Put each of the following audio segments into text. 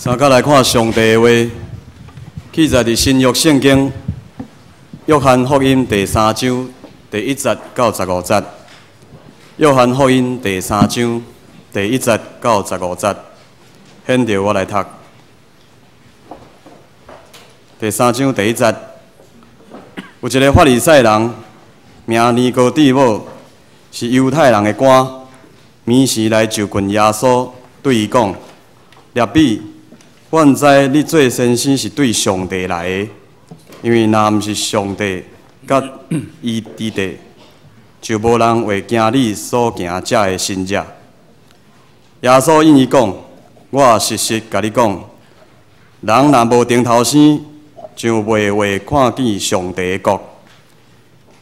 三甲来看上帝的话，记载伫新约圣经约翰福音第3章第1节到15节。约翰福音第3章第1节到15节，现着我来读。第3章第1节，有一个法利赛人，名尼哥底母，是犹太人的官，眠时来就近耶稣，对伊讲：“rab比，阮知你做先生是对上帝来的，因为若毋是上帝甲伊伫地，就无人会惊你所行遮的神者。”耶稣应伊讲：“我实实甲你讲，人若无定头生，就袂会看见上帝的国。”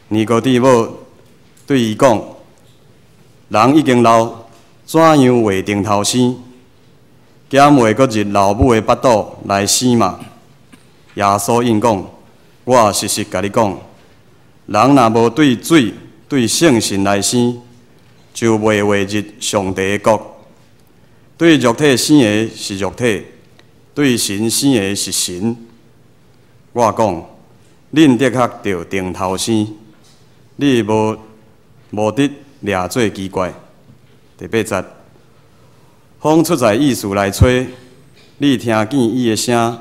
尼哥底母对伊讲：“人已经老，怎样会定头生？减袂阁入老母的腹肚来生嘛？”耶稣应讲：“我实实甲你讲，人若无对水、对圣神来生，就袂会入上帝的国。对肉体生的是肉体，对神生的是神。我讲，恁的确着定头生，你无得掠做奇怪。”第8节，风出在意思来吹，你听见伊的声，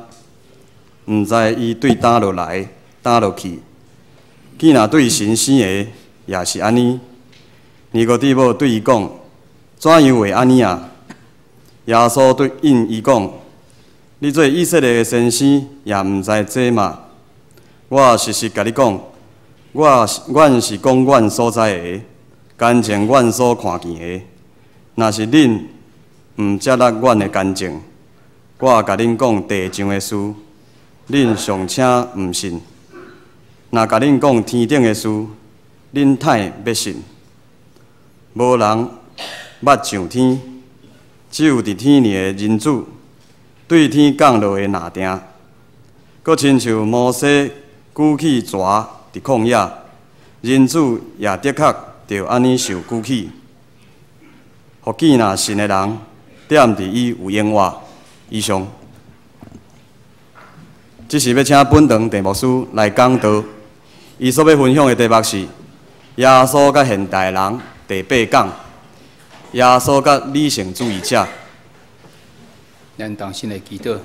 毋知伊对倒落来，倒落去。既若对神生的，也是安尼。尼哥底母对伊讲：“怎样会安尼啊？”耶稣对应伊讲：“你做以色列的先生，也毋知这嘛？我实实甲你讲，阮是讲阮所知的，干净阮所看见的。若是恁毋接纳阮的干净，我甲恁讲地上的事，恁尚且毋信；若甲恁讲天顶的事，恁太要信。无人捌上天，只有伫天里的人子对天降落的拿定，阁亲像摩西举起蛇伫旷野，人子也的确着安尼受举起。互记若信的人，点伫伊有永活。以上，这是要请本堂题牧师来讲道。伊所要分享的题目是：耶稣甲现代人第8讲。耶稣甲理性主义者。咱同心来祈祷。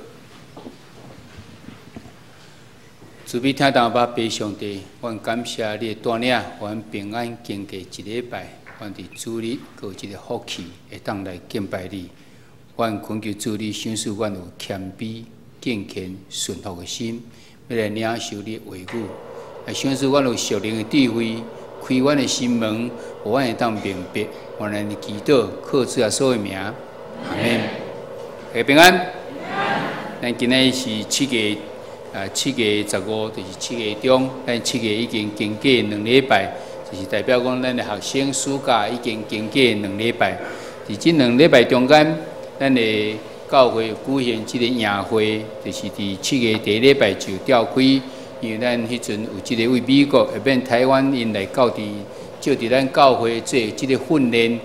慈悲听到吧，悲上帝，阮感谢你的带领，阮平安经过一礼拜。阮伫主日有一个福气，会当来敬拜你。阮恳求主你赏赐阮有谦卑、敬虔、顺服的心，要来领受你的话语。也赏赐阮有属灵的智慧，开阮的心门，互阮会当明白。阮来祈祷，靠主耶稣的名，阿门。大家平安。咱今日是7月15，就是7月中，咱7月已经经过2礼拜。就是代表讲，咱的学生暑假已经经过2礼拜，伫这2礼拜中间，咱的教会举行这个营会，就是伫7月第1礼拜就召开，因为咱迄阵有这个为美国下边台湾因来到伫就伫咱教会做这个训练，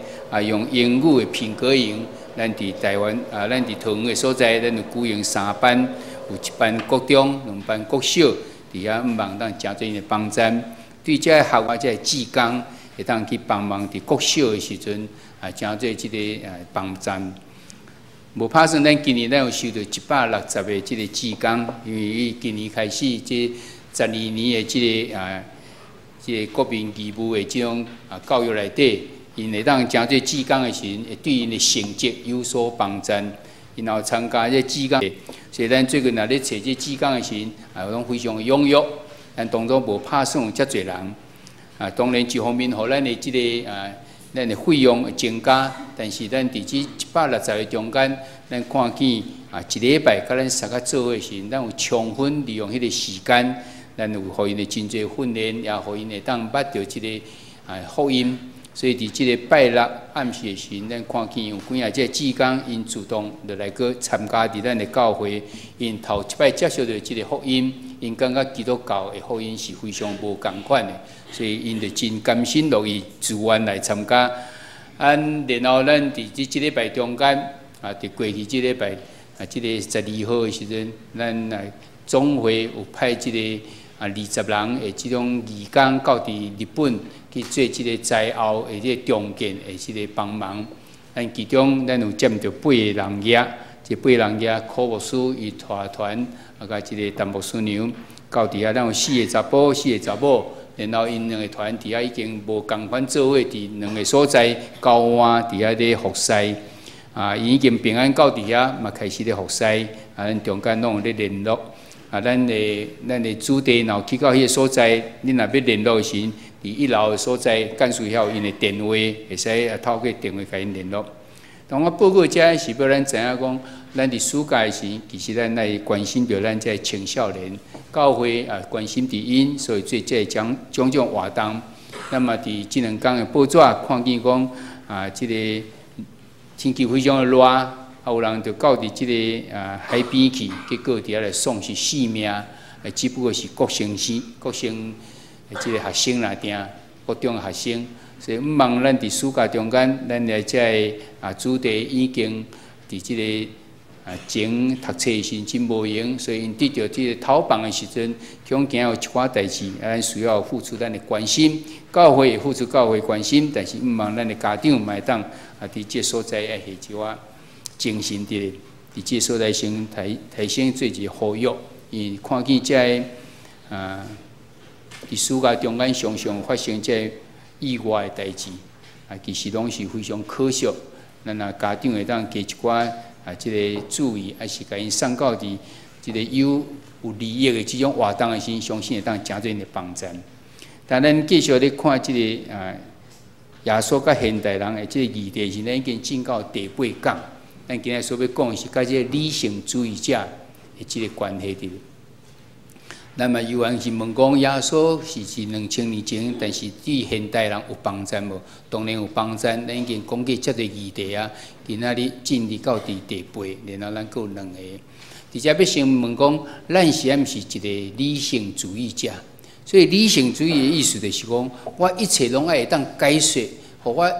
用英语的品格营，咱伫台湾咱伫桃园的所在，咱有举行3班，有1班国中，2班国小，伫遐毋望当真侪因的帮衬。对这个学校、这个志工，会当去帮忙伫国小的时阵，真做这个帮衬。无拍算，咱今年咱有收到160个这个志工，因为伊今年开始这12年的这个国民义务的这种教育内底，因会当真做志工的时阵，会对因的成绩有所帮衬，然后参加这志工，所以咱最近若咧找这志工的时阵，拢非常踊跃。咱当中无拍算有遮侪人，当然一方面，互咱的这个咱的费用增加，但是咱伫这160个中间，咱看见一礼拜甲咱3个做伙时，咱有充分利用迄个时间，咱有互因的真侪训练，也互因会当捌到这个福音。所以伫这个拜6暗时的时，咱看见有几这志工因主动就来个参加伫咱的教会，因头一摆接受到这个福音。因感觉基督教的福音是非常无共款的，所以因就真甘心乐意自愿来参加。然后咱伫这礼拜中间，伫过去这礼拜，即个12号的时阵，咱来总会有派即个20人的即种义工到伫日本去做即个灾后的即个重建的即个帮忙。咱其中咱有占着8个人爷，这8个人爷柯牧师伊带团，甲即个陈牧师娘到伫遐，咱有4个查甫，4个查某。然后因2个团伫遐已经无共款做伙，伫2个所在交换伫遐咧服侍，因已经平安到伫遐，嘛开始咧服侍，咱中间拢有咧联络，咱的主地若去到迄个所在，恁若要联络时，伫1楼的所在，干事遐有因的电话，会使透过电话甲因联络。当我报告遮是要咱知影讲，咱伫暑假时，其实咱来关心着咱这青少年。教会关心伫因，所以做这种活动。那么伫即2天的报纸看见讲，即个天气非常的热，有人就到伫即个海边去，结果伫遐来丧失性命，只不过是国生即个学生啦，国中的学生。所以毋望咱伫暑假中间，咱来这主题已经伫即个。前读册时真无用，所以因得到这个逃亡的时阵，恐惊有一寡代志，咱需要付出咱的关心。教会会付出教会关心，但是毋望咱的家长嘛会当伫这所在下一寡精神伫这所在先提升做一呼吁，伊看见这伫暑假中间常常发生这意外的代志，其实拢是非常可惜。咱家长会当加一寡。即个注意，还是甲因送到伫即个有利益的即种活动的时，相信会当诚侪的帮助。但咱继续咧看即个耶稣甲现代人的即个议题是，咱已经进到第8讲。咱今日所要讲的是甲即个理性主义者的即个关系伫。那么有人是问讲，耶稣是2000年前，但是对现代人有帮助无？当然有帮助。咱已经讲过遮个议题啊，今仔日进入到第8，然后咱佫有2个。而且要先问讲，咱是毋是一个理性主义者？所以理性主义的意思就是讲，我一切拢爱会当解说，互我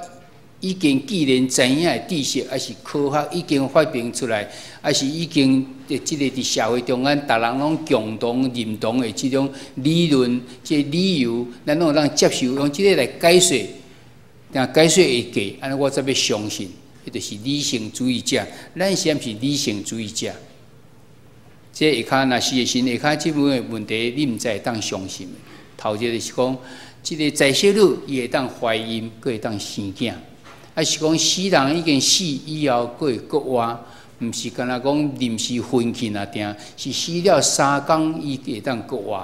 已经既然知影的知识，还是科学已经发明出来，还是已经即个伫社会中间，逐人拢共同认同的即种理论、即理由，咱拢当接受，用即个来解说，但解说会过，安尼我才要相信，迄就是理性主义者。咱是毋是理性主义者？这下骹若是下骹即门的问题，你毋知会当相信的。头一个就是讲，即个在世女伊会当怀孕，佫会当生囝。还是讲死人已经死以后，佫会佫活，毋是干那讲临时昏去那定，是死了3天伊会当佫活。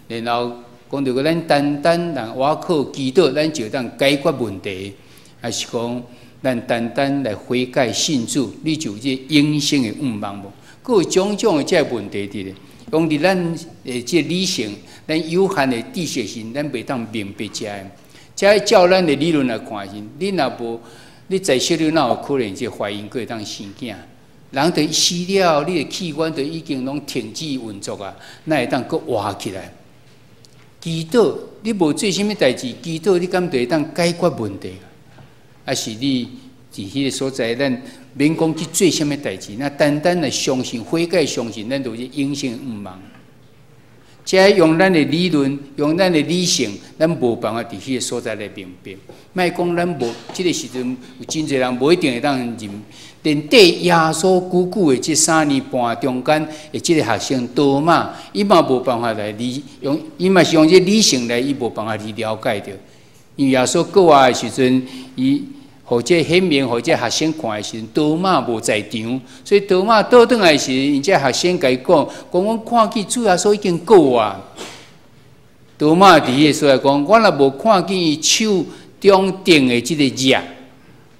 然后讲到个咱单人我靠祈祷，咱就当解决问题，还是讲咱单来悔改信主，你就有这永生的愿望无？佫有种种的这问题伫咧，用伫咱这理性，咱有限的知识性，咱袂当明白遮个。才照咱的理论来看是，你若无，你在世了哪有可能即怀孕，佫会当生囝？人就死了，你的器官就已经拢停止运作啊，哪会当佫活起来？祈祷，你无做啥物代志，祈祷你敢就会当解决问题？还是你伫迄个所在，咱免讲去做啥物代志，那单来相信、悔改相信，咱就是永生愿望。即用咱的理论，用咱的理性，咱无办法伫迄个所在来明白。莫讲咱无，即个时阵有真侪人无一定会当认，连缀耶稣久久的即3年半中间的即个学生多嘛，伊嘛无办法来用，伊嘛是用即理性来，伊无办法去了解着。因为耶稣过活的时阵，伊或者显明，或者学生看的时阵，多马无在场，所以多马倒转来时，因这学生甲伊讲，我看见主耶稣已经过啊。多马伫迄个所在讲，我若无看见伊手中顶的即个热，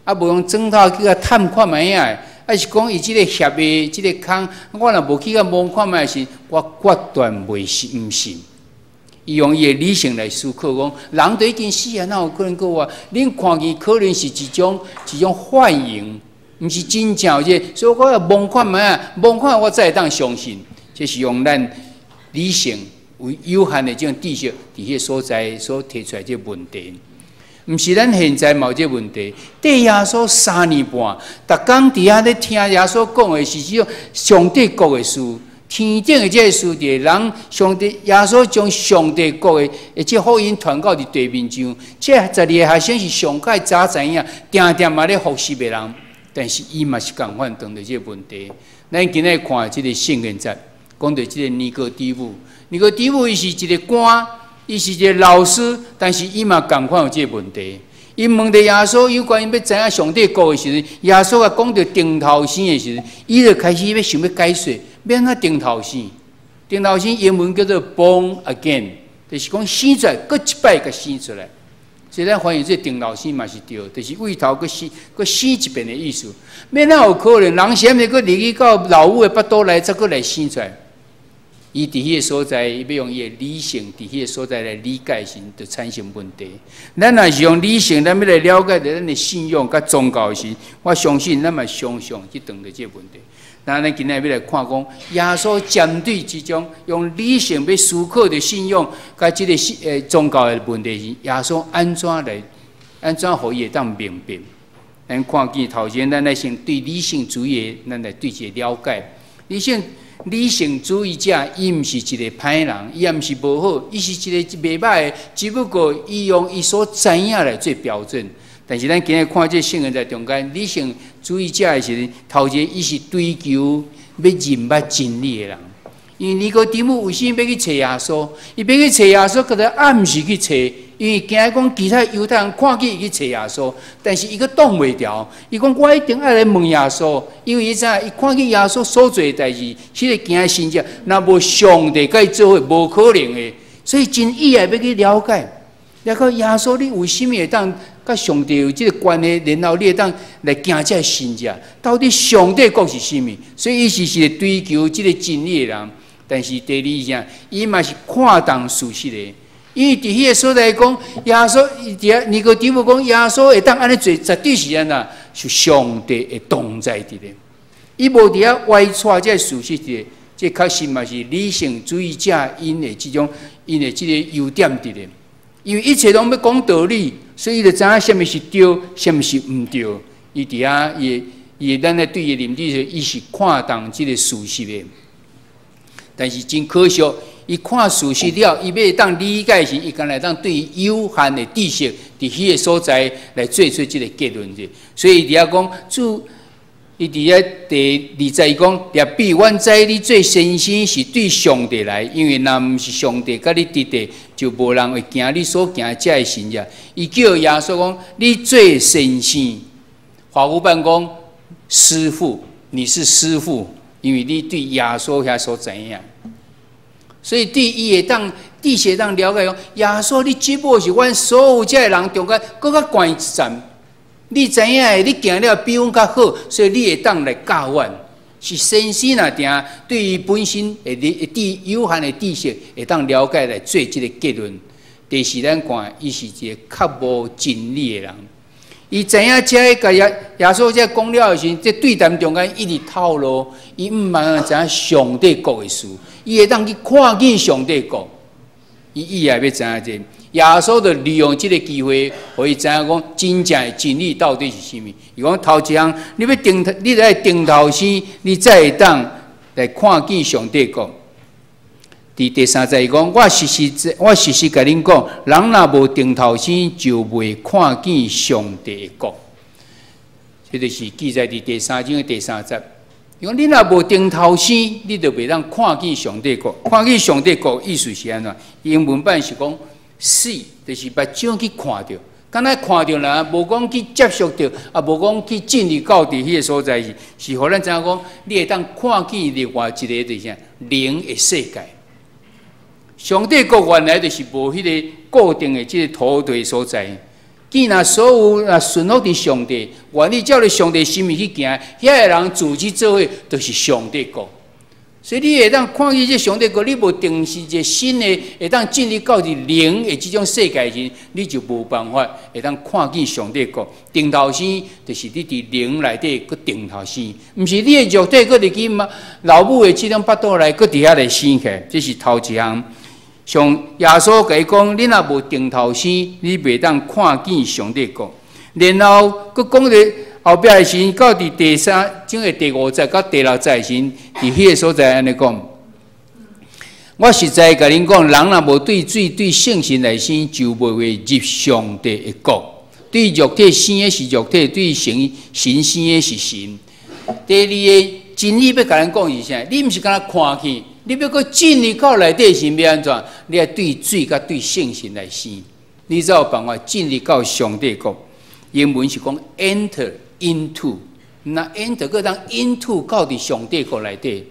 啊无用枕头去甲探看卖啊，还是讲伊即个血的即个空，我若无去甲摸看卖时，我决断袂信，毋信。伊用伊的理性来思考，讲人都已经死啊，哪有可能过活？恁看见可能是一种幻影，毋是真正的。所以我要摸看卖啊，摸看我才会当相信。这是用咱理性为有限的这种知识，伫迄所在所提出来这问题。毋是咱现在嘛有这问题。对耶稣3年半，逐工伫遐咧听耶稣讲的是这种上帝国的事，天顶的这个事的人，上帝耶稣将上帝国的这福音传到伫地面上。这12个学生是上届早知影，定定嘛咧服侍别人，但是伊嘛是共款碰到这个问题。咱今日看这个圣言节，讲到这个尼哥底母，尼哥底母伊是一个官。伊是一个老师，但是伊嘛共款有这个问题。伊问着耶稣有关于要知影上帝国的时阵，耶稣啊讲到顶头生的时阵，伊就开始要想要解说，要安怎顶头生？顶头生英文叫做 born again， 就是讲生出来，搁一摆甲生出来。所以咱发现这顶头生嘛是对，就是为头搁生一遍的意思。要哪有可能人是毋是搁入去到老母的腹肚内，再搁来生出来？伊伫迄个所在，伊要用伊的理性伫迄个所在来理解时，就产生问题。咱若是用理性，咱要来了解咱的信仰甲宗教时，我相信咱嘛常常去碰到这个问题。那咱今日要来看讲，耶稣针对这种用理性要思考的信仰甲这个宗教的问题时，耶稣安怎互伊会当明白？咱看见头先，咱来先对理性主义，咱来对一个了解。理性主义者，伊毋是一个歹人，伊也毋是无好，伊是一个袂歹的，只不过伊用伊所知影来做标准。但是咱今日看这圣言在中间，理性主义者的时，头前伊是追求要认捌真理的人。因为尼哥底母为什么要去找耶稣？伊要去找耶稣，可能暗时去找。因为惊讲其他犹太人看见伊去找耶稣，但是伊阁挡袂牢。伊讲我一定要来问耶稣，因为伊知伊看见耶稣所做的代志，迄个惊心者，若无上帝甲伊做伙，无可能的。所以真意爱要去了解耶稣，你为什么会当甲上帝有这个关系？然后你会当来惊这心者，到底上帝国是什么？所以伊是一个追求这个真理的人。但是第二项，伊嘛是看重事实的。因为伫迄个所在讲，耶稣尼哥底母讲，耶稣会当安尼做，绝对是安那，是上帝会同在伫咧。伊无伫遐歪错这事实的，这确实嘛是理性主义者因的这个优点伫咧。因为一切拢要讲道理，所以伊就知影什么是对，什么是毋对。伊伫遐伊咱咧对伊认知伊是看重这个事实的。但是真可惜。伊看事实了，伊要当理解时，伊敢来当对有限的知识，伫迄个所在来做出这个结论者。所以伫遐讲，伊伫遐第20讲，列比阮知你做先生是对上帝来，因为若毋是上帝甲你伫地，就无人会行你所行的这神者。伊叫耶稣讲，你做先生，华语版讲师傅，你是师傅，因为你对耶稣遐所知影。所以第一会当了解讲，耶稣你只不过是阮所有这人中间搁较悬一站。你知影的，你行了比阮较好，所以你会当来教阮。是先生啊，定对于本身的有限的知识，会当了解来做这个结论。第四，咱看伊是一个较无真理的人。伊知影这个耶稣这讲了的时候，这对谈中间一直透露，伊毋茫知影上帝国的事。伊会当去看见上帝国，伊也要知影这耶稣就利用这个机会，互伊知影讲真正的真理到底是甚么。伊讲头一项，你来定头先，你才会当来看见上帝国。第3节伊讲，我实实甲恁讲，人若无定头先，就袂看见上帝国。这就是记载伫第3章的第3节。因为你若无定头先，你就袂当看见上帝国。看见上帝国意思是安怎？英文版是讲 see， 就是目睭去看到。敢若看到啦，无讲去接触到，也无讲去进入到伫迄个所在是互咱知影讲，你会当看见另外一个就是啥灵的世界。上帝国原来就是无迄个固定的即个土地所在。既然所有顺服伫上帝，愿意照着上帝心意去行，遐个人自己做伙就是上帝国。所以你会当看见这上帝国，你无定是一个新的，会当进入到伫灵的这种世界时，你就无办法会当看见上帝国。定头先就是你伫灵内底搁定头先，毋是你的肉体搁入去老母的这种腹肚内搁伫遐来生起，这是头一项。像耶稣甲伊讲，你若无定头生，你袂当看见上帝国。然后佮讲咧后壁的时，到第三，整个第5节到第6节的时，伫迄个所在安尼讲。我实在甲恁讲，人若无对水、对圣神来生，就袂会入上帝的国。对肉体生的是肉体，对神生的是神。第二个真理要甲咱讲是啥？你毋是敢若看去，你要搁进入到内底是要安怎？你要对水甲对圣神来生，你才有办法进入到上帝国。英文是讲 enter into， 那 enter 搁当 into 到伫上帝国内底。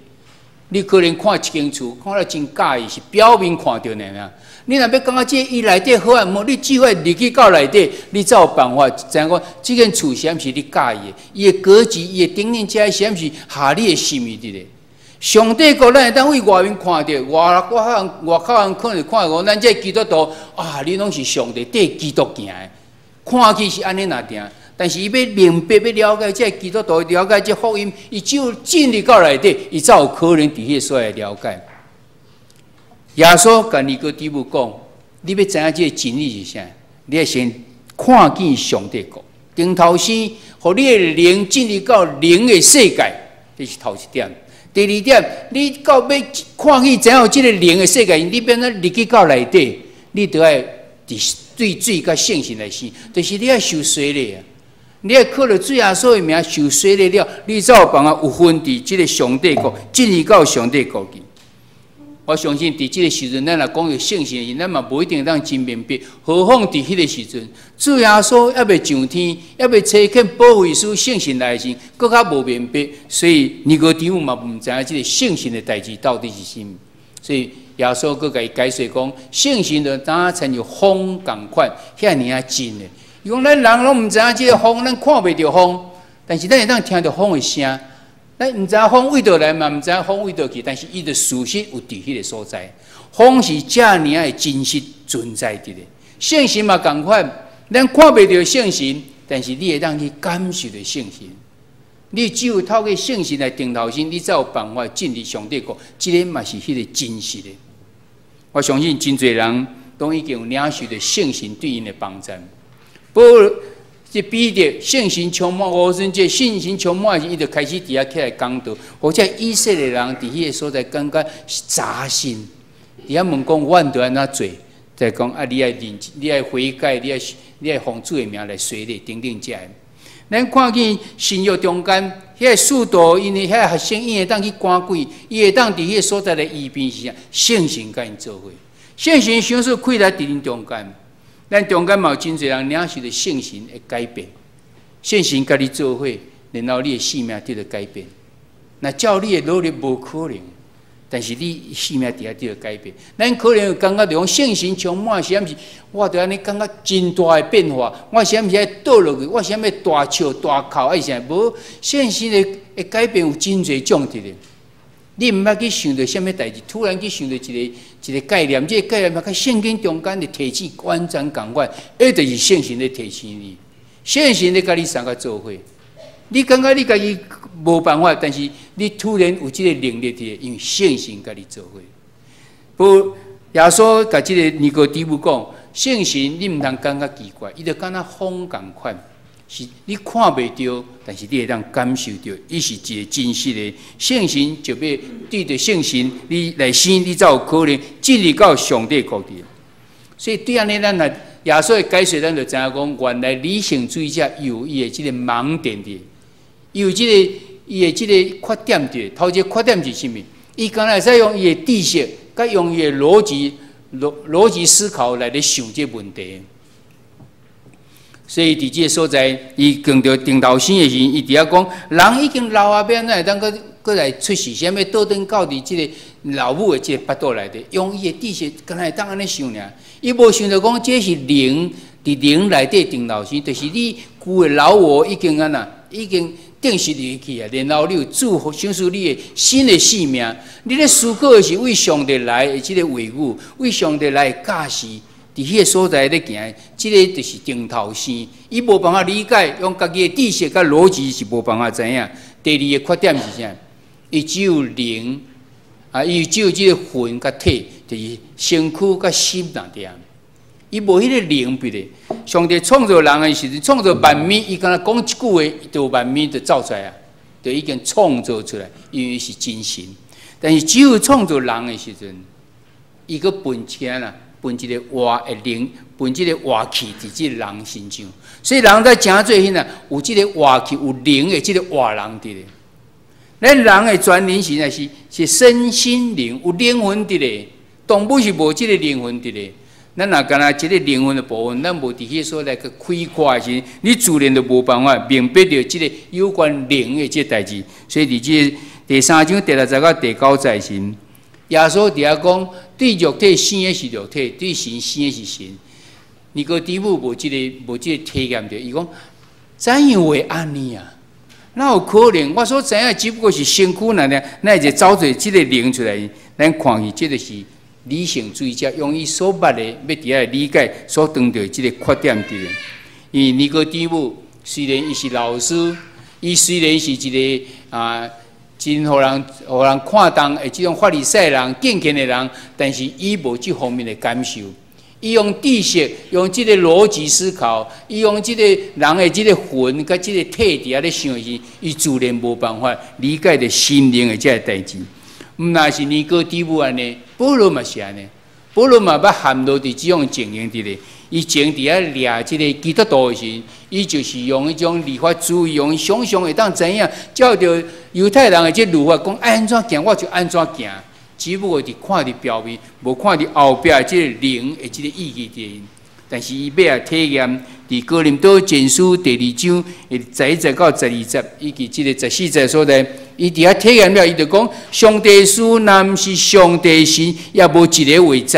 你可能看一间厝，看了真假意，是表面看到呢。你若要感觉这伊内底好啊，无你只会入去到内底，你才有办法知影讲这间厝是毋是你介意的？伊的格局、伊的顶面遮是毋是合你的心意的咧？上帝国咱会当为外面看到，外口人可能看讲咱这基督徒啊，你拢是上帝缀基督行的，看起是安尼那定。但是伊要明白、要了解这基督徒，了解这福音，伊只有进入到内底，伊才有可能伫迄所来了解。耶稣甲尼哥底母讲：，你要知影这真理是啥？你要先看见上帝国，顶头先，互你的灵进入到灵的世界，这是头一点。第二点，你到要看见怎样这个灵的世界，你变成入去到内底，你都要伫对水甲圣神来生，就是你要受洗礼啊。你要靠着主耶稣的名受洗礼了，你才有办法有份伫这个上帝国，进入到上帝国去。我相信伫这个时阵，咱若讲有圣神的人，咱嘛无一定当真明白。何况伫迄个时阵，主耶稣还未上天，还未差遣保惠师圣神来时，更较无明白。所以尼哥底母嘛唔知影这个圣神的代志到底是甚么。所以耶稣佮伊解释讲，圣神就当参像风共款，遐尔啊真的。伊讲咱人拢毋知影即个风，咱看袂到风，但是咱会当听到风的声。咱毋知影风位倒来嘛，毋知影风位倒去，但是伊的事实有伫迄个所在。风是遮尔的真实存在伫咧。圣神嘛共款，咱看袂到圣神，但是你会当去感受到圣神。你只有透过圣神来定头先，你才有办法进入上帝国。即个嘛是迄个真实的。我相信真侪人都已经有领受到圣神对因的帮助。保罗即彼得圣神充满，无甚至信心充满时，伊就开始伫遐起来讲道，或者以色列人伫迄个所在感觉扎心，伫遐问讲，阮着安怎做？再讲啊，你爱悔改，你爱奉主的名来洗礼，等等遮。咱看见新约中间，迄个使徒因为遐学生，伊会当去赶鬼，伊会当伫迄个所在来医病是啥？圣神甲因做伙，圣神享受开来伫因中间。咱中间嘛有真侪人领受着圣神的改变，圣神甲你做伙，然后你的性命得到改变。那照你的努力无可能，但是你性命底下得到改变。咱可能有感觉着讲圣神充满是毋是？我着安尼感觉真大的变化，我是毋是爱倒落去？我是毋是大笑大哭？爱啥？无圣神的改变有真侪种伫咧。你毋捌去想到什么代志，突然去想到一个概念，这个概念甲圣经中间的提醒完全共款，迄就是圣神咧提醒你，圣神咧甲你三个做伙。你感觉你家己无办法，但是你突然有这个能力伫，因为圣神甲你做伙。不，耶稣甲这个尼哥底母讲，圣神你毋通感觉奇怪，伊就敢若风共款。是你看袂到，但是你会当感受到，伊是一个真实的圣神，就要对着圣神，你来生，你才有可能进入到上帝国里。所以对安尼，咱来耶稣的解说，咱就知影讲，原来理性主义者有伊的这个盲点的，有这个伊的这个缺点的。头一个缺点是啥物？伊刚才使用伊的知识，甲用伊的逻辑思考来想这问题。所以伫这个所在，伊讲到定头生的时，伊伫遐讲，人已经老啊，变哪会当搁来出世，啥物倒转到伫即个老母的即个腹肚内底，用伊的知识，敢若会当安尼想尔。伊无想到讲，这是灵伫灵内底定头生，就是你旧的老我已经已经定实入去啊。然后你有主享受你的新的生命，你咧思考的是为上帝来的即个话语，为上帝来的教示。伫迄个所在咧行，即个就是定头生，伊无办法理解，用家己的知识甲逻辑是无办法知影。第二个缺点是啥？伊只有灵啊，伊只有即个魂甲体，伫身躯甲心内底啊。伊无迄个灵别咧。上帝创造人的时阵，创造万物，伊敢若讲一句话，就万物就造出来啊，就已经创造出来，因为是真神。但是只有创造人的时阵，伊个分钱啦，分一个活的灵，分一个活气伫即个人身上。所以人在诚做迄啊，有即个活气，有灵的即个活人伫咧。咱人的全人是身心灵，有灵魂伫咧。动物是无即个灵魂伫咧。咱若干那即个灵魂的部分，咱无伫迄所来去开阔时，你自然就无办法明白着即个有关灵的即个代志。所以伫即个第3章第60到第9节时，耶稣伫遐讲，对肉体生的是肉体，对神生的是神。尼哥底母无即个体验着，伊讲怎样会安尼啊？哪有可能？我所知影只不过是身躯那会走出即个灵出来，咱看去，即个是理性主义者用伊所捌的要伫遐理解所当着即个缺点伫咧。因为尼哥底母虽然伊是老师，伊虽然是一个真互人看重的即种法利赛人、敬虔的人，但是伊无即方面的感受。伊用知识，用即个逻辑思考，伊用即个人的即个魂甲即个体伫遐咧想时，伊自然无办法理解着心灵的即个代志。毋那是尼哥底母安尼，保罗嘛是安尼，保罗嘛捌陷落伫即种情形伫咧。伊前伫遐掠即个基督徒的时，伊就是用迄种律法主义，用想象会当知影，照着犹太人的即律法讲安怎行，我就安怎行。只不过是看伫表面，无看伫后壁即个灵的即个意义伫。但是伊要体验伫哥林多前书第2章11节到12节，以及即个14节所在，伊伫遐体验了，伊就讲：上帝事若毋是上帝神，也无一个会知。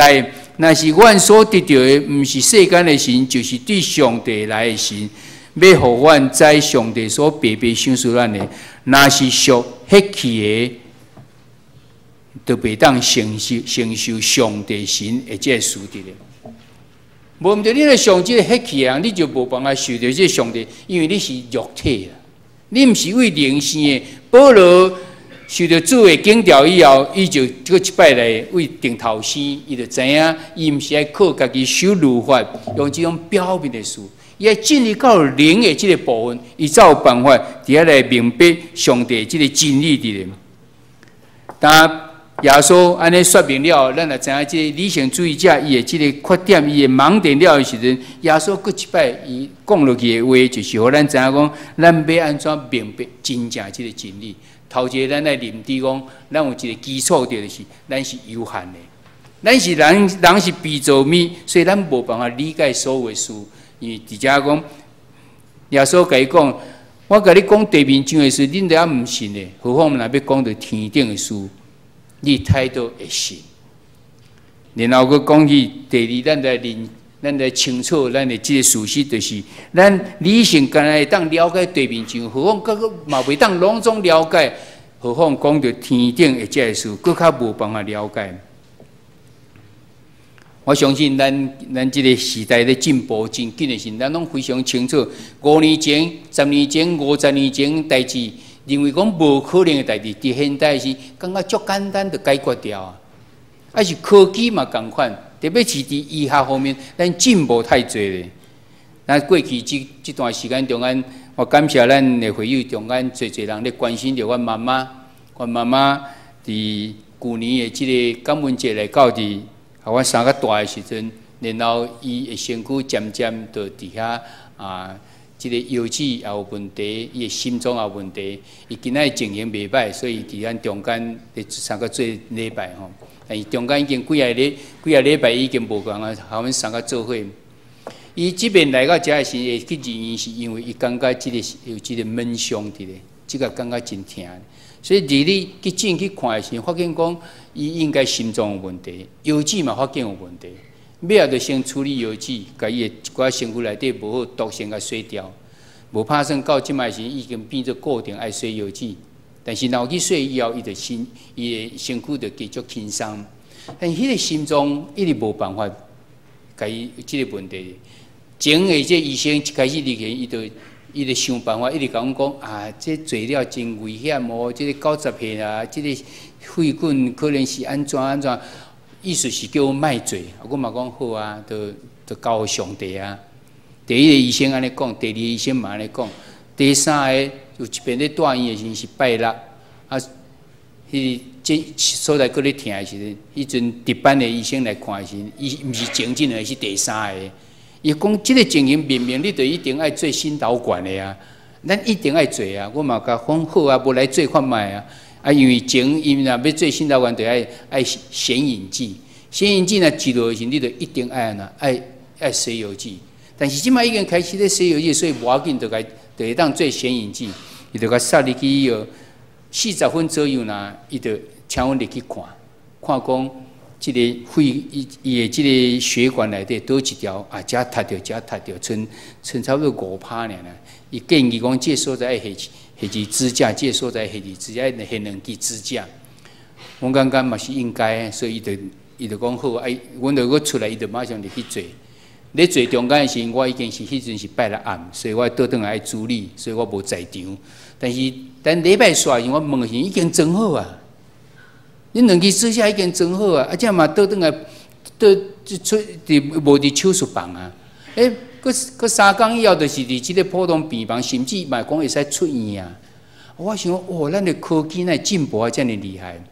若是阮所得到的，毋是世间的神，就是对上帝来的神。要互阮知上帝所白白赏赐咱的，若是属迄气的。就袂当承受上帝神的即个事伫咧。无毋着你来上即个血气啊，你就无办法受到即个上帝，因为你是肉体啦，你毋是为灵生的。保罗受到主的警调以后，伊就搁一摆来为定头生，伊就知影，伊毋是爱靠家己守律法，用即种表面的事，伊爱进入到灵的即个部分，伊才有办法伫遐来明白上帝即个真理伫咧。当耶稣安尼说明了，咱也知影即个理性主义者伊的即个缺点、伊的盲点了的时阵，耶稣搁一摆伊讲落去的话，就是互咱知影讲，咱要安怎明白真正即个真理。头一个咱来认知讲，咱有一个基础就是咱是有限的，咱是人是被造物，所以咱无办法理解所有的事。因为直接讲，耶稣甲伊讲，我甲你讲地面上的事，恁都还毋信的，何况若要讲到天顶的事？你态度会信，然后佮讲起第二，咱来清楚咱的即个事实，就是咱理性干会当了解地面上，何况佮嘛袂当拢总了解，何况讲到天顶的即个事，佮较无办法了解。我相信咱即个时代咧进步真紧的时，咱拢非常清楚。5年前、10年前、50年前代志。认为讲无可能的代志，伫现代是感觉足简单就解决掉啊！还是科技嘛共款，特别是伫医学方面，咱进步太侪咧。咱过去这段时间中间，我感谢咱的会友中间侪人咧关心着阮妈妈。阮妈妈伫去年的即个感恩节来到伫，互我生较大的时阵，然后伊的身躯渐渐就伫遐即个腰子也有问题，伊的心脏也有问题，伊今仔情形袂歹，所以伫咱中间咧三个做礼拜吼。但是中间已经几个礼拜已经无共啊，互阮三个做伙。伊即边来到遮的时，会去入院，是因为伊感觉即个有即个闷伤伫咧，即个感觉真疼。所以伫你去诊去看的时，发现讲伊应该心脏有问题，腰子嘛发现有问题。尾仔就先处理腰子，甲伊的一寡身躯内底无好毒先甲洗掉，无拍算到即摆时已经变做固定爱洗腰子。但是若有去洗以后，伊的身躯就继续轻松。但迄个心脏一直无办法甲伊即个问题。前个这医生一开始入去，伊就想办法，一直甲阮讲啊，这做了真危险哦，这个90岁啊，这个血管可能是安怎。意思是叫我卖罪，我嘛讲好啊，就交给上帝啊。第一个医生安尼讲，第二个医生嘛安尼讲，第三个有一边咧住院的时阵是拜六，啊，这所在搁咧疼的时阵，迄阵值班的医生来看的时阵，伊毋是前进的，是第三个。伊讲即个情形明明你就一定爱做心导管的啊，咱一定爱做啊。我嘛甲讲好啊，无来做看卖啊。啊，因为因若要做心导管，就爱显影剂，显影剂若治疗的时候，你就一定爱西药剂。但是即摆已经开始咧西药剂，所以无要紧，就会当做显影剂，伊就甲塞入去以后，40分左右呐，伊就请阮入去看讲即个肺伊的即个血管内底倒一条啊，遮塌着，剩差不多5%尔啦。伊建议讲，这所在爱下支支架，这所在下支支架，下2支支架。我感觉嘛是应该，所以伊就讲好，哎，阮就搁出来，伊就马上入去做。咧做中间的时候，我已经是迄阵是拜六暗，所以我倒转来爱处理，所以我无在场。但是等礼拜煞时，我问的时已经装好啊。恁2支支架已经装好啊，这嘛倒转来倒出无伫手术房啊。搁3天以后，就是伫即个普通病房，甚至嘛讲会使出院啊。我想哦，咱的科技乃进步啊，遮尔厉害。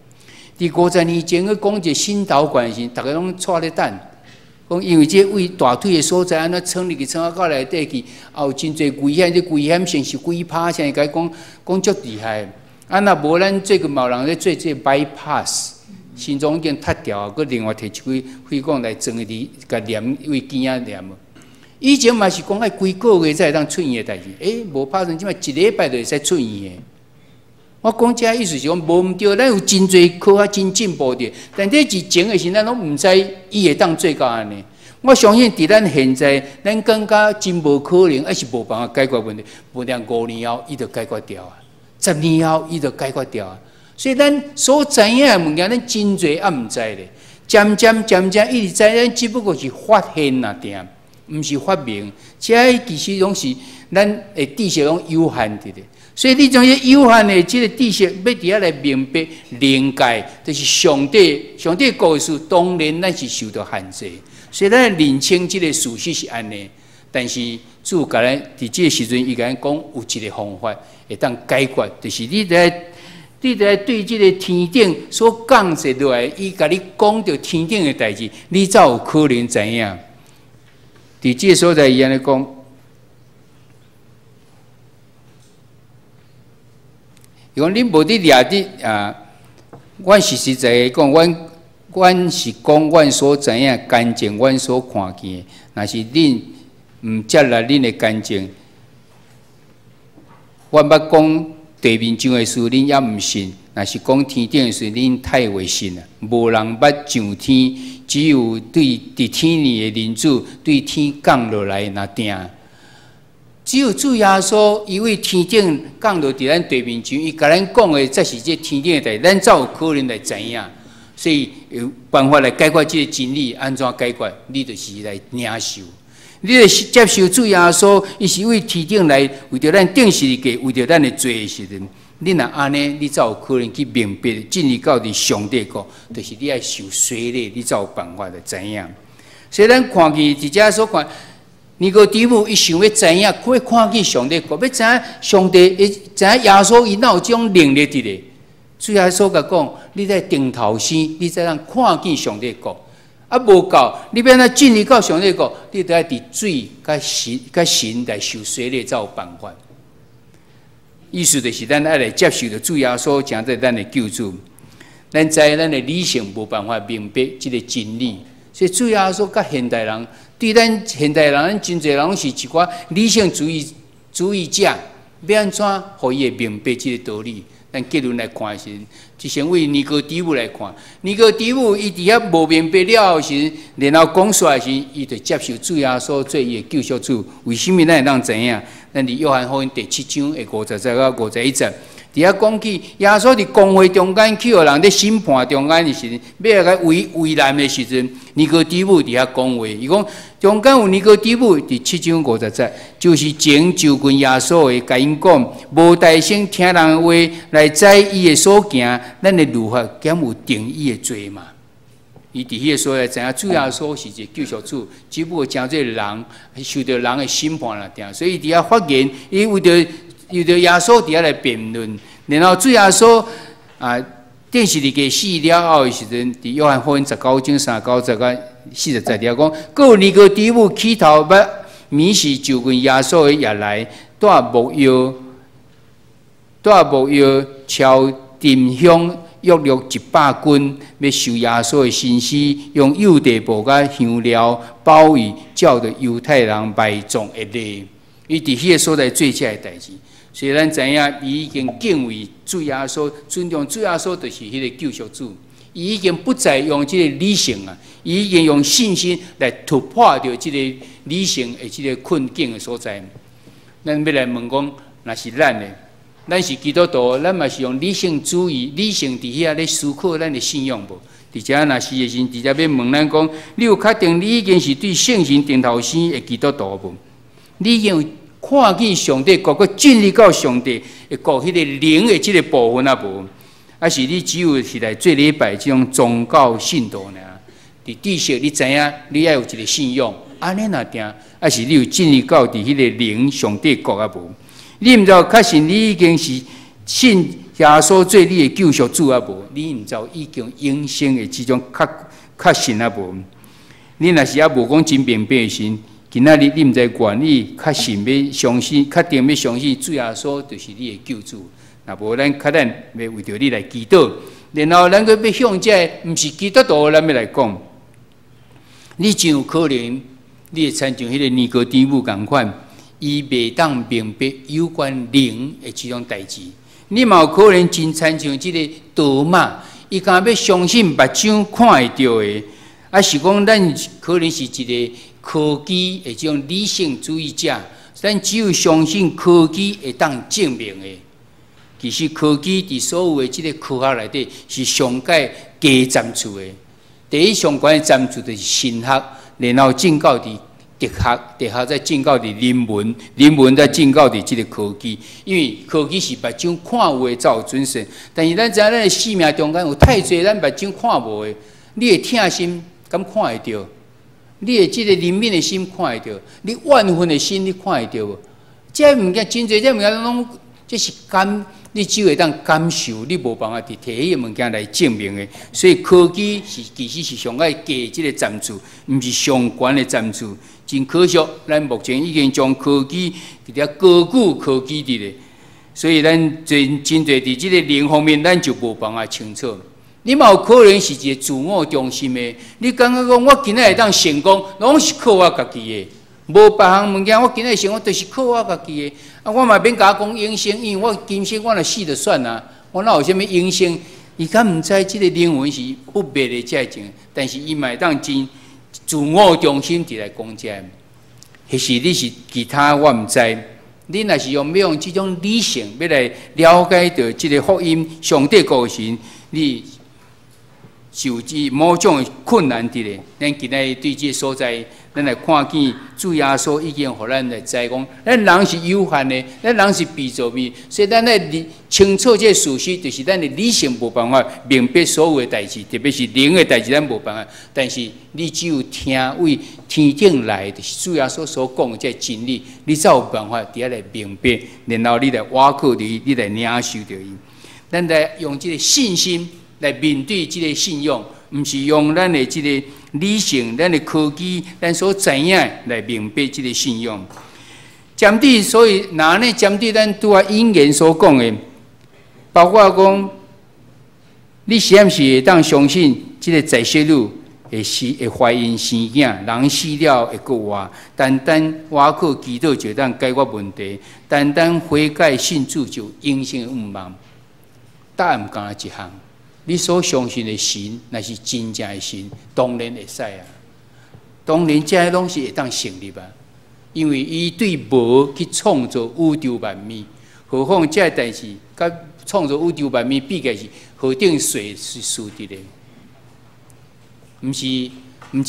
伫50年前去讲一个心导管时，逐个拢错咧等。讲因为这胃大腿的所在安怎撑入去，撑到内底去，也有真侪危险，这危险性是几趴？现在讲足厉害。啊，若无咱做个某人咧做这 bypass， 心脏已经塌掉，佮另外摕一支肺管来装伫，甲粘胃镜啊粘。以前嘛是讲爱几个月才会当出院的代志，无拍算即摆1礼拜就会使出院的。我讲这意思是讲无毋对，咱有真侪科学真进步的，但这之前的时咱拢毋知伊会当做到安尼。我相信伫咱现在，咱感觉真无可能，还是无办法解决问题。无定5年后，伊就解决掉啊；10年后，伊就解决掉啊。所以咱所知影的物件，咱真侪也毋知咧。渐渐一直知，咱只不过是发现啊，点，毋是发明。这其实拢是咱的知识拢有限的咧。所以你从这有限的这个知识，要伫遐来明白、理解，就是上帝告诉，当然咱是受到限制。所以咱认清这个事实是安尼，但是主甲咱伫这个时阵，伊甲咱讲有一个方法会当解决，就是你在对这个天顶所降下落来，伊甲你讲到天顶的代志，你才有可能知影。伫这个所在，伊安尼讲。伊讲恁无伫掠伫啊，阮是实在诶讲，阮是讲阮所知影干净，阮所看见诶。若是恁毋接纳恁诶干净，阮捌讲地面上诶事，恁也毋信；若是讲天顶诶事，恁太未信啦。无人捌上天，只有对伫天里诶人子对天降落来那定。只有主耶稣，伊为天顶降落伫咱地面上，伊甲咱讲的，才是这天顶的代志，咱才有可能来知影。所以有办法来解决这个真理，安怎解决？你就是来领受，你就是接受主耶稣，伊是为天顶来，为着咱定时个，为着咱的罪的时阵，你若安尼，你才有可能去明白进入到伫上帝国，就是你爱受洗礼，你才有办法来知影。所以咱看见伫遮所看。尼哥底母伊想要知影，可以看见上帝国，要知影上帝，知影耶稣伊哪有这种能力伫咧？主耶稣甲讲，你在顶头先，你才能看见上帝国。啊，无够，你要哪进入到上帝国，你得伫水甲神来受洗礼才有办法。意思就是咱爱来接受着主耶稣成做咱的救主。咱知咱的理性无办法明白这个真理，所以主耶稣甲现代人。对咱现代人，咱真侪人是一寡理性主义者，要安怎互伊会明白这个道理？咱结论来看时，就先为尼哥底母来看，尼哥底母伊伫遐无明白了后时，然后讲出来时，伊就接受主耶稣做伊的救赎主。为什么咱会当知影？咱伫约翰福音第7章的50节到51节。伫遐讲起耶稣伫公会中间去互人伫审判中间的时阵，要来为难的时阵，尼哥底母伫遐讲话，伊讲中间有尼哥底母伫7章50节，就是前就近耶稣的，甲因讲，无大声听人的话来知伊的所行，咱的律法减有定伊的罪嘛？伊伫迄个所在知影主耶稣是一个救赎主，只不过将这个人受到人的审判啦，定。所以伫遐发言，伊为着耶稣伫遐来辩论，然后主耶稣电视里给死了后的时阵，伫约翰福音19章39节到40节了讲，各有尼哥底母起头捌米是就近耶稣的夜来，带木药朝dim香约略100斤，要受耶稣的身死，用犹地布甲香料包围，照着犹太人埋葬的例。伊伫迄个所在做这个代志。所以咱知影，伊已经敬畏主耶稣，尊重主耶稣，就是迄个救赎主。伊已经不再用这个理性啊，伊已经用信心来突破掉这个理性的这个困境的所在。咱要来问讲，若是咱的，咱是基督徒，咱嘛是用理性主义、理性伫遐咧思考咱的信仰无？伫遮若是的时，伫遮要问咱讲，你有确定你已经是对圣神顶头生的基督徒无？你已经有看见上帝，各个进入到上帝的各迄个灵的这个部分啊无？还是你只有是来做礼拜这种宗教信徒呢？伫知识你知影，你要有一个信仰，安尼若定，还是你有进入到伫迄个灵上帝国啊无？你毋知道确实你已经是信耶稣做你的救赎主啊无？你毋知道已经永生的这种确信啊无？你若是也无讲真明白的时，今仔日你毋知愿意确信要相信，确定要相信主耶稣就是你的救主。若无咱较咱要为着你来祈祷，然后咱阁要向这毋是基督徒咱要来讲，你真有可能你会参像迄个尼哥底母共款，伊袂当明白有关灵的这种代志。你嘛有可能真参像即个多马，伊敢要相信目睭看会到的，啊是讲咱可能是一个科技的这种理性主义者，咱只有相信科技会当证明的。其实科技伫所有的这个科学内底是上界加占处的。第一上悬的占处就是神学，然后进到伫哲学，哲学再进到伫人文，人文再进到伫这个科技。因为科技是目睭看有的才有准绳，但是咱知影咱的生命中间有太侪咱目睭看无的，你的疼心敢看会到？你的这个怜悯的心看会到？你怨恨的心你看会到无？这物件真侪，这物件拢这是感。你只会当感受，你无办法摕迄个物件来证明的。所以科技其实是上爱加即个赞助，毋是上悬的赞助。真可惜，咱目前已经将科技伫遐高举科技伫咧，所以咱真侪伫即个灵方面，咱就无办法清楚。你嘛有可能是一个自我中心的，你感觉讲我今仔会当成功，拢是靠我家己的。无别项物件，我今日生活就是靠我家己的。啊，我嘛免甲我讲永生，因为我今生我若死就算啦。我哪有啥物永生？伊敢毋知即个灵魂是不灭的这种，但是伊嘛会当真自我中心伫来讲这。迄时你是其他我毋知。你若是要用即种理性要来了解到即个福音上帝个时，你受之某种困难伫咧。咱今日对即个所在。咱来看见主耶稣已经互咱来知讲，咱人是有限的，咱人是被造物，所以咱来清楚这个事实，就是咱的理性无办法明白所有的代志，特别是灵的代志，咱无办法。但是你只有听为天顶来，就是主耶稣所讲的这真理，你才有办法伫遐来明白，然后你来挖靠你来领受着伊。咱来用这个信心来面对这个信仰，毋是用咱的这个。理性，咱的科技，咱所知影来明白这个信仰。针对所以，哪呢？针对咱拄啊引言所讲的，包括讲，你是毋是会当相信这个在世女会怀孕生囝，人死了会过活，单单挖靠祈祷就当解决问题，单单悔改信主就永生无望。答案敢一项。你所相信的神，若是真正的神，当然会使啊。当然，这拢是会当成立啊。因为伊对无去创造宇宙万物，何况这代志甲创造宇宙万物比起是何等水是输的咧？毋是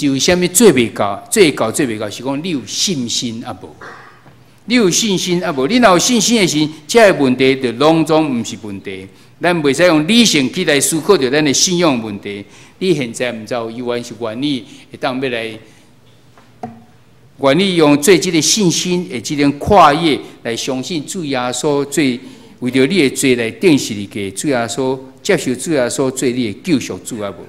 有啥物做袂到，做袂到，是讲你有信心啊无？你有信心啊无？你若有信心的时，这个问题就拢总毋是问题。咱袂使用理性去来思考着咱的信仰问题。你现在毋知有依然是愿意会当要来，愿意用做即个信心的即种跨越来相信主耶稣做为着你的罪来定死你嘅主耶稣，接受主耶稣做你的救赎主啊无？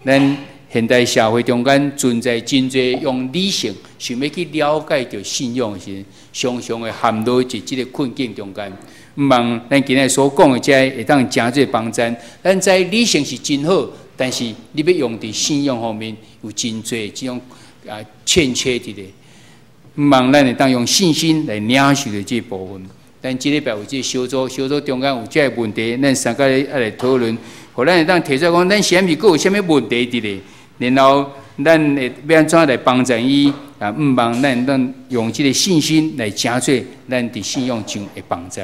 咱现代社会中间存在真侪用理性想要去了解着信仰的时，常常会陷落伫即个困境中间。毋望咱今日所讲的，这会当真侪帮助。咱知理性是真好，但是你要用伫信仰方面有真侪即种欠缺伫咧。毋望咱会当用信心来领受着即部分。咱即礼拜有即小组中间有即个问题，咱三个来讨论，互咱会当提出讲，咱是毋是佫有啥物问题伫咧？然后咱会要安怎来帮助伊？毋望咱用即个信心来加做咱伫信仰上的帮助。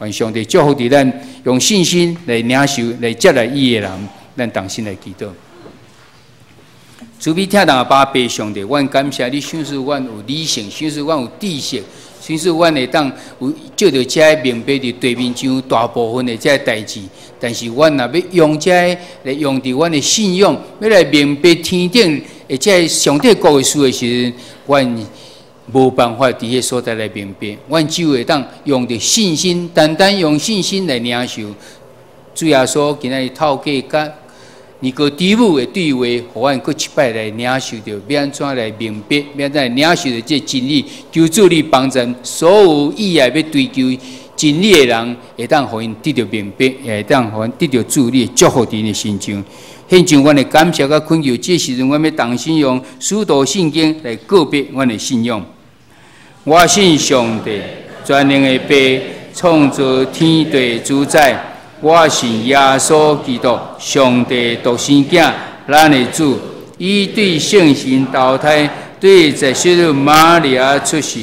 愿上帝祝福伫咱用信心来领受、来接来伊的人，咱同心来祈祷。慈悲听人阿爸爸上帝，阮感谢你，显示阮有理性，显示阮有知识，显示阮会当有照着这明白伫对面上大部分的这代志。但是阮若要用这来用伫阮的信仰，要来明白天顶的这上帝国的事的时，阮无办法伫迄所在来明白。阮只会当用着信心，单单用信心来领受。主耶稣今仔日透过甲尼哥底母的对话，互阮搁一摆来领受着，要安怎来明白，要安怎来领受着这真理。求主你帮助所有以后要追求真理的人，会当互因得到明白，也会当互因得到主你的祝福伫因的心中。献上阮的感谢甲恳求，这时阵阮要重新用使徒圣经来告别阮的信仰。我信上帝，全能的爸，创造天地主宰。我信耶稣基督，上帝独生囝，咱的主。伊对圣神投胎，对在世的玛利亚出世，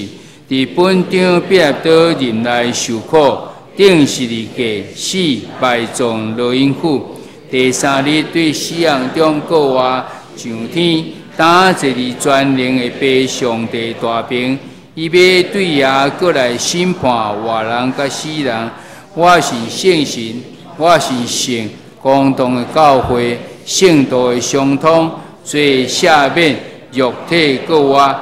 伫本场必得人来受苦，定是日过，死败葬落阴府。第三日对死人中国活上天，打坐伫全能的爸上帝大屏。伊要对也过来审判活人甲死人。我是圣神，我是圣公同的教会，圣道的相通，罪赦免，肉体过活，